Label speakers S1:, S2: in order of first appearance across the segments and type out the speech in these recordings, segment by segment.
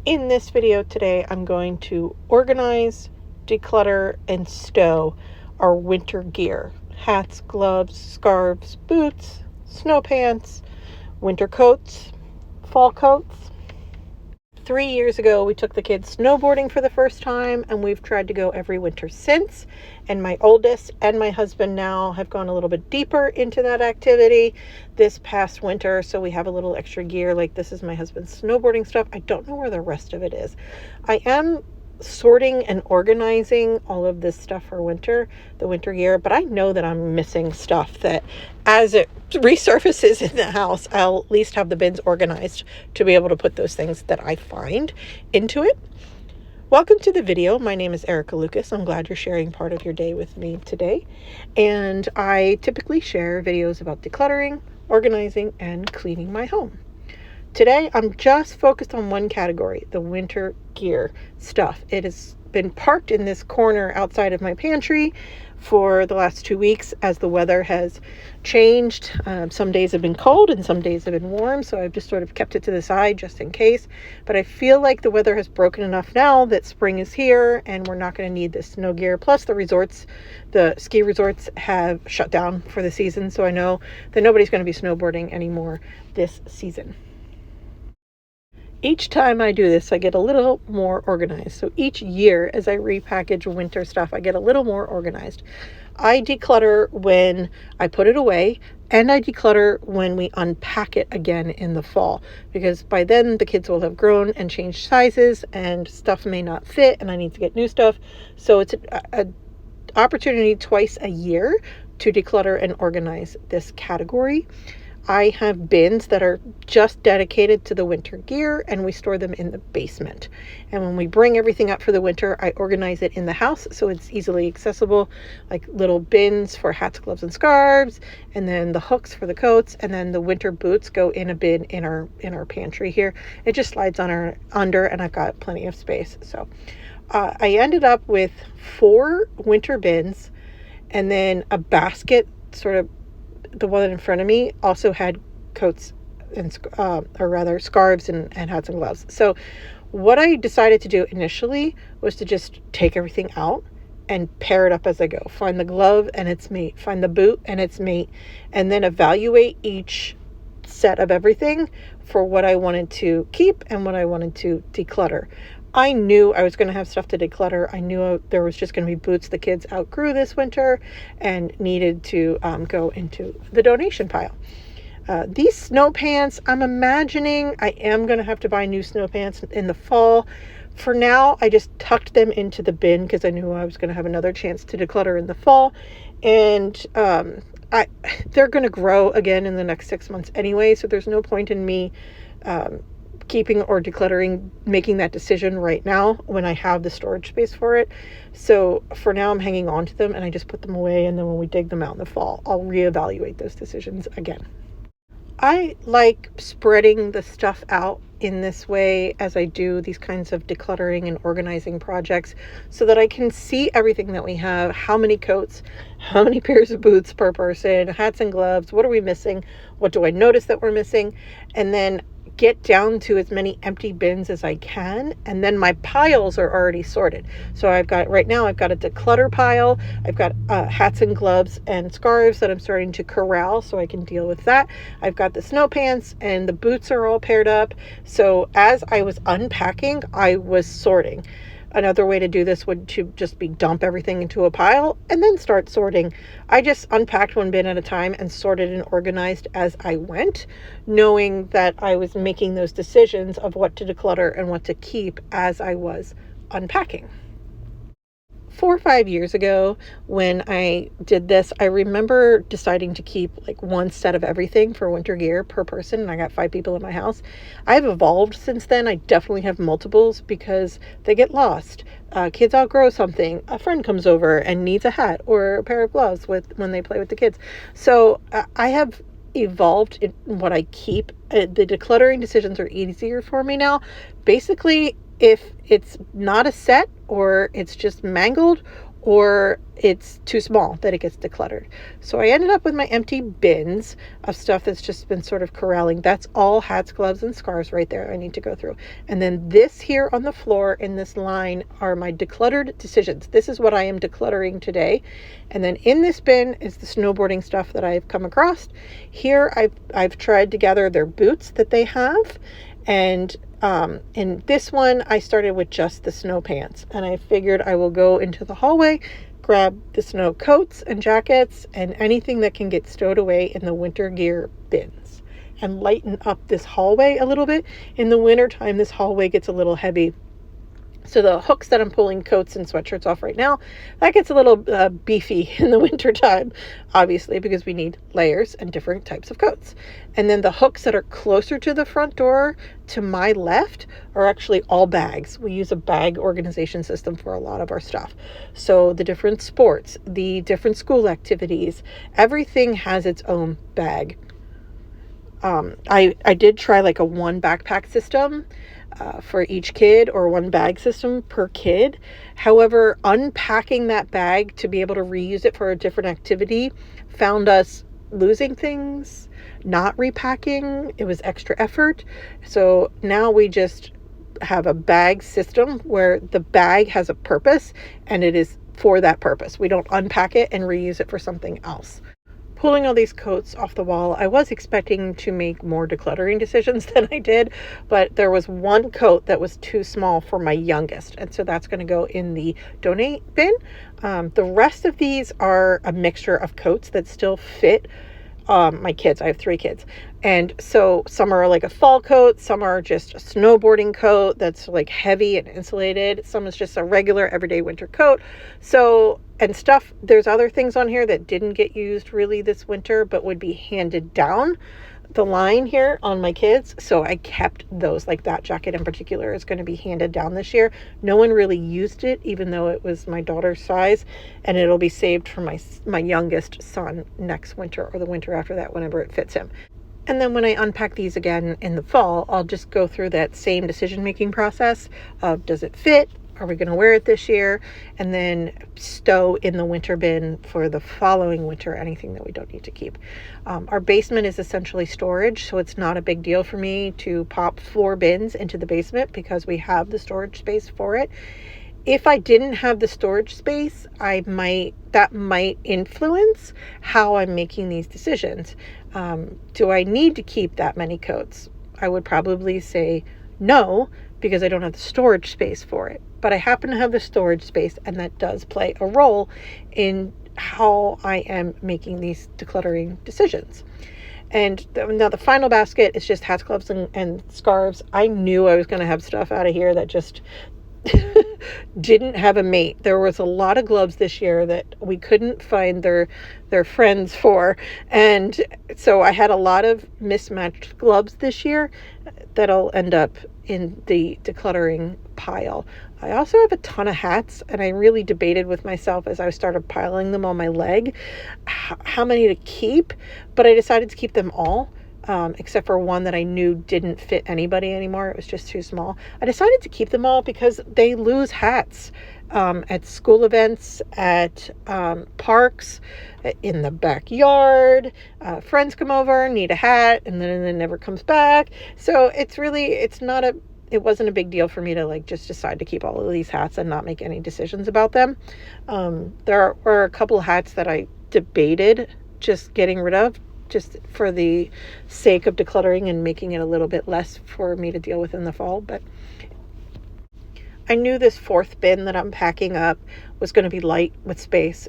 S1: In this video today, I'm going to organize, declutter, and stow our winter gear. Hats, gloves, scarves, boots, snow pants, winter coats, fall coats. 3 years ago, we took the kids snowboarding for the first time, and we've tried to go every winter since. And my oldest and my husband now have gone a little bit deeper into that activity this past winter. So we have a little extra gear. Like, this is my husband's snowboarding stuff. I don't know where the rest of it is. I am sorting and organizing all of this stuff for the winter gear, but I know that I'm missing stuff that as it resurfaces in the house, I'll at least have the bins organized to be able to put those things that I find into it. Welcome to the video. My name is Erica Lucas. I'm glad you're sharing part of your day with me today. And I typically share videos about decluttering, organizing, and cleaning my home. Today, I'm just focused on one category, the winter gear stuff. It has been parked in this corner outside of my pantry for the last 2 weeks as the weather has changed. Some days have been cold and some days have been warm, so I've just sort of kept it to the side just in case. But I feel like the weather has broken enough now that spring is here and we're not going to need this snow gear. Plus the ski resorts have shut down for the season, so I know that nobody's going to be snowboarding anymore this season. Each time I do this, I get a little more organized. So each year, as I repackage winter stuff, I get a little more organized. I declutter when I put it away, and I declutter when we unpack it again in the fall, because by then the kids will have grown and changed sizes and stuff may not fit and I need to get new stuff. So it's an opportunity twice a year to declutter and organize this category. I have bins that are just dedicated to the winter gear, and we store them in the basement. And when we bring everything up for the winter, I organize it in the house so it's easily accessible, like little bins for hats, gloves, and scarves, and then the hooks for the coats, and then the winter boots go in a bin in our pantry here. It just slides under, and I've got plenty of space. So I ended up with 4 winter bins, and then a basket, sort of. The one in front of me also had coats and scarves and hats and gloves. So what I decided to do initially was to just take everything out and pair it up as I go. Find the glove and its mate, find the boot and its mate, and then evaluate each set of everything for what I wanted to keep and what I wanted to declutter. I knew I was going to have stuff to declutter. I knew there was just going to be boots the kids outgrew this winter and needed to go into the donation pile. These snow pants, I'm imagining I am going to have to buy new snow pants in the fall. For now, I just tucked them into the bin because I knew I was going to have another chance to declutter in the fall. And they're going to grow again in the next 6 months anyway, so there's no point in me keeping or decluttering, making that decision right now when I have the storage space for it. So for now, I'm hanging on to them and I just put them away. And then when we dig them out in the fall, I'll reevaluate those decisions again. I like spreading the stuff out in this way as I do these kinds of decluttering and organizing projects so that I can see everything that we have, how many coats, how many pairs of boots per person, hats and gloves, what are we missing, what do I notice that we're missing, and then get down to as many empty bins as I can, and then my piles are already sorted. So right now I've got a declutter pile. I've got hats and gloves and scarves that I'm starting to corral so I can deal with that. I've got the snow pants and the boots are all paired up. So as I was unpacking, I was sorting. Another way to do this would to just be dump everything into a pile and then start sorting. I just unpacked one bin at a time and sorted and organized as I went, knowing that I was making those decisions of what to declutter and what to keep as I was unpacking. 4 or 5 years ago, when I did this, I remember deciding to keep like one set of everything for winter gear per person, and I got 5 people in my house. I've evolved since then. I definitely have multiples because they get lost. Kids outgrow something. A friend comes over and needs a hat or a pair of gloves when they play with the kids. So I have evolved in what I keep. The decluttering decisions are easier for me now. Basically, if it's not a set or it's just mangled or it's too small that it gets decluttered. So I ended up with my empty bins of stuff that's just been sort of corralling. That's all hats, gloves, and scarves right there I need to go through. And then this here on the floor in this line are my decluttered decisions. This is what I am decluttering today. And then in this bin is the snowboarding stuff that I've come across. Here I've tried to gather their boots that they have, and in this one, I started with just the snow pants, and I figured I will go into the hallway, grab the snow coats and jackets and anything that can get stowed away in the winter gear bins and lighten up this hallway a little bit. In the wintertime, this hallway gets a little heavy. So the hooks that I'm pulling coats and sweatshirts off right now, that gets a little beefy in the winter time, obviously, because we need layers and different types of coats. And then the hooks that are closer to the front door to my left are actually all bags. We use a bag organization system for a lot of our stuff. So the different sports, the different school activities, everything has its own bag. I did try like a one backpack system for each kid, or one bag system per kid. However, unpacking that bag to be able to reuse it for a different activity found us losing things, not repacking. It was extra effort. So now we just have a bag system where the bag has a purpose and it is for that purpose. We don't unpack it and reuse it for something else. Pulling all these coats off the wall, I was expecting to make more decluttering decisions than I did, but there was one coat that was too small for my youngest, and so that's going to go in the donate bin. The rest of these are a mixture of coats that still fit my kids. I have 3 kids, and so some are like a fall coat, some are just a snowboarding coat that's like heavy and insulated, some is just a regular everyday winter coat. So, and stuff, there's other things on here that didn't get used really this winter but would be handed down the line here on my kids, so I kept those. Like that jacket in particular is going to be handed down this year. No one really used it, even though it was my daughter's size, and it'll be saved for my youngest son next winter or the winter after that, whenever it fits him. And then when I unpack these again in the fall, I'll just go through that same decision-making process of, does it fit? Are we going to wear it this year? And then stow in the winter bin for the following winter anything that we don't need to keep. Our basement is essentially storage, so it's not a big deal for me to pop 4 bins into the basement because we have the storage space for it. If I didn't have the storage space, that might influence how I'm making these decisions. Do I need to keep that many coats? I would probably say no, because I don't have the storage space for it. But I happen to have the storage space, and that does play a role in how I am making these decluttering decisions. And now the final basket is just hats, gloves, and scarves. I knew I was going to have stuff out of here that just didn't have a mate. There was a lot of gloves this year that we couldn't find their friends for, and so I had a lot of mismatched gloves this year that'll end up in the decluttering pile. I also have a ton of hats, and I really debated with myself as I started piling them on my leg how many to keep, but I decided to keep them all. Except for one that I knew didn't fit anybody anymore. It was just too small. I decided to keep them all because they lose hats at school events, at parks, in the backyard. Friends come over, need a hat, and then it never comes back. So it wasn't a big deal for me to like just decide to keep all of these hats and not make any decisions about them. There were a couple of hats that I debated just getting rid of, just for the sake of decluttering and making it a little bit less for me to deal with in the fall. But I knew this 4th bin that I'm packing up was going to be light with space.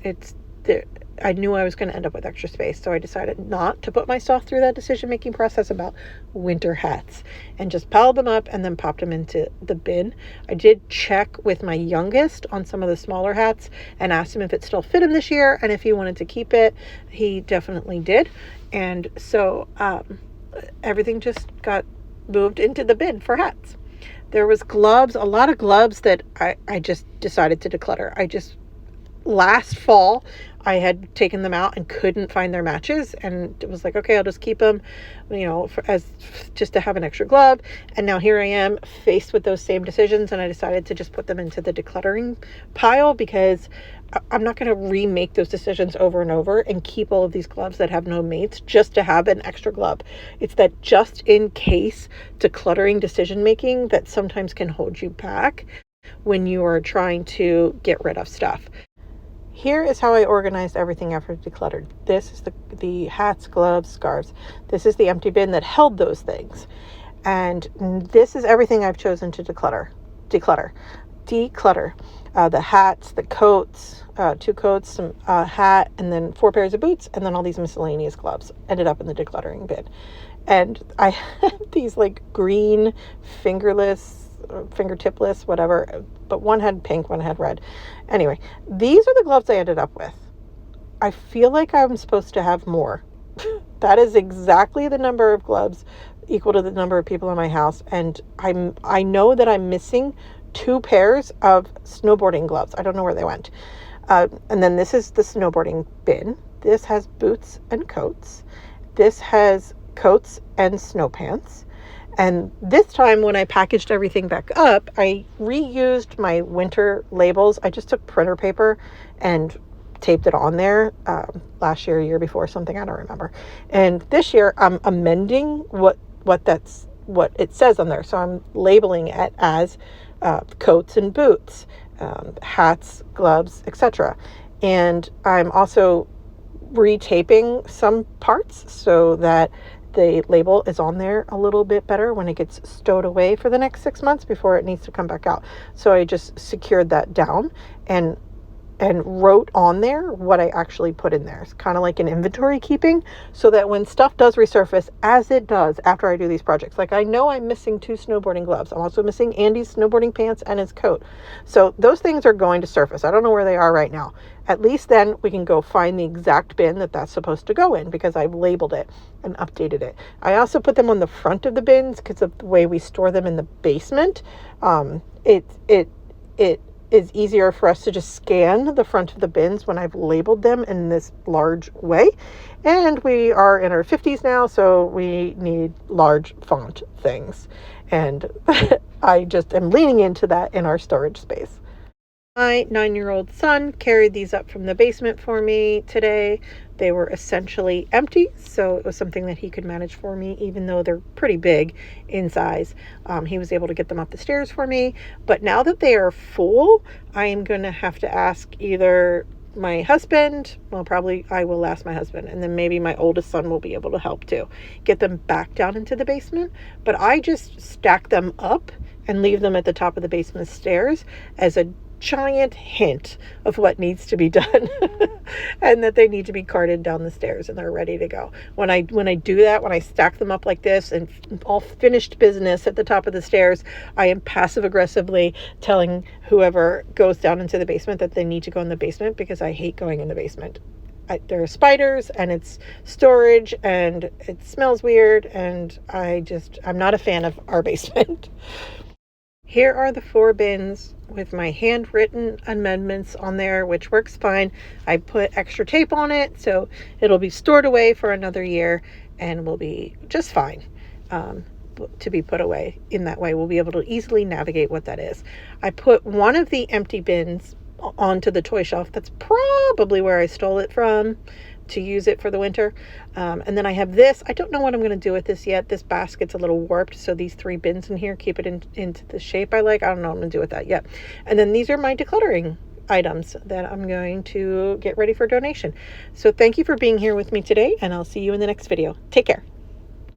S1: I knew I was going to end up with extra space, so I decided not to put myself through that decision-making process about winter hats and just piled them up and then popped them into the bin. I did check with my youngest on some of the smaller hats and asked him if it still fit him this year and if he wanted to keep it. He definitely did. And so everything just got moved into the bin for hats. There was gloves, a lot of gloves that I just decided to declutter. I just last fall, I had taken them out and couldn't find their matches, and it was like, okay, I'll just keep them, as just to have an extra glove. And now here I am faced with those same decisions, and I decided to just put them into the decluttering pile, because I'm not going to remake those decisions over and over and keep all of these gloves that have no mates just to have an extra glove. It's that just in case decluttering decision making that sometimes can hold you back when you are trying to get rid of stuff. Here is how I organized everything after decluttered. This is the hats, gloves, scarves. This is the empty bin that held those things. And this is everything I've chosen to declutter. The hats, the coats, 2 coats, some hat, and then 4 pairs of boots, and then all these miscellaneous gloves ended up in the decluttering bin. And I had these like green fingertipless, whatever, but one had pink, one had red. Anyway, these are the gloves I ended up with. I feel like I'm supposed to have more. That is exactly the number of gloves equal to the number of people in my house, and I know that I'm missing 2 pairs of snowboarding gloves. I don't know where they went. And then this is the snowboarding bin. This has boots and coats. This has coats and snow pants. And this time when I packaged everything back up, I reused my winter labels. I just took printer paper and taped it on there last year, year before, something, I don't remember. And this year I'm amending what it says on there. So I'm labeling it as coats and boots, hats, gloves, etc. And I'm also retaping some parts so that the label is on there a little bit better when it gets stowed away for the next 6 months before it needs to come back out. So I just secured that down and wrote on there what I actually put in there. It's kind of like an inventory keeping, so that when stuff does resurface, as it does after I do these projects, like I know I'm missing 2 snowboarding gloves. I'm also missing Andy's snowboarding pants and his coat. So those things are going to surface. I don't know where they are right now. At least then we can go find the exact bin that that's supposed to go in, because I've labeled it and updated it. I also put them on the front of the bins because of the way we store them in the basement. It is easier for us to just scan the front of the bins when I've labeled them in this large way. And we are in our 50s now, so we need large font things. And I just am leaning into that in our storage space. My 9-year-old son carried these up from the basement for me today. They were essentially empty, so it was something that he could manage for me, even though they're pretty big in size. He was able to get them up the stairs for me. But now that they are full, I am going to have to ask either my husband, well, probably I will ask my husband, and then maybe my oldest son will be able to help too, get them back down into the basement. But I just stack them up and leave them at the top of the basement stairs as a giant hint of what needs to be done and that they need to be carted down the stairs and they're ready to go. When I do that, when I stack them up like this and all finished business at the top of the stairs, I am passive aggressively telling whoever goes down into the basement that they need to go in the basement, because I hate going in the basement. There are spiders and it's storage and it smells weird, and I'm not a fan of our basement. Here are the 4 bins with my handwritten amendments on there, which works fine. I put extra tape on it, so it'll be stored away for another year and will be just fine to be put away in that way. We'll be able to easily navigate what that is. I put one of the empty bins onto the toy shelf. That's probably where I stole it from to use it for the winter. And then I have this. I don't know what I'm going to do with this yet. This basket's a little warped, so these 3 bins in here keep it into the shape I like. I don't know what I'm going to do with that yet. And then these are my decluttering items that I'm going to get ready for donation. So thank you for being here with me today, and I'll see you in the next video. Take care.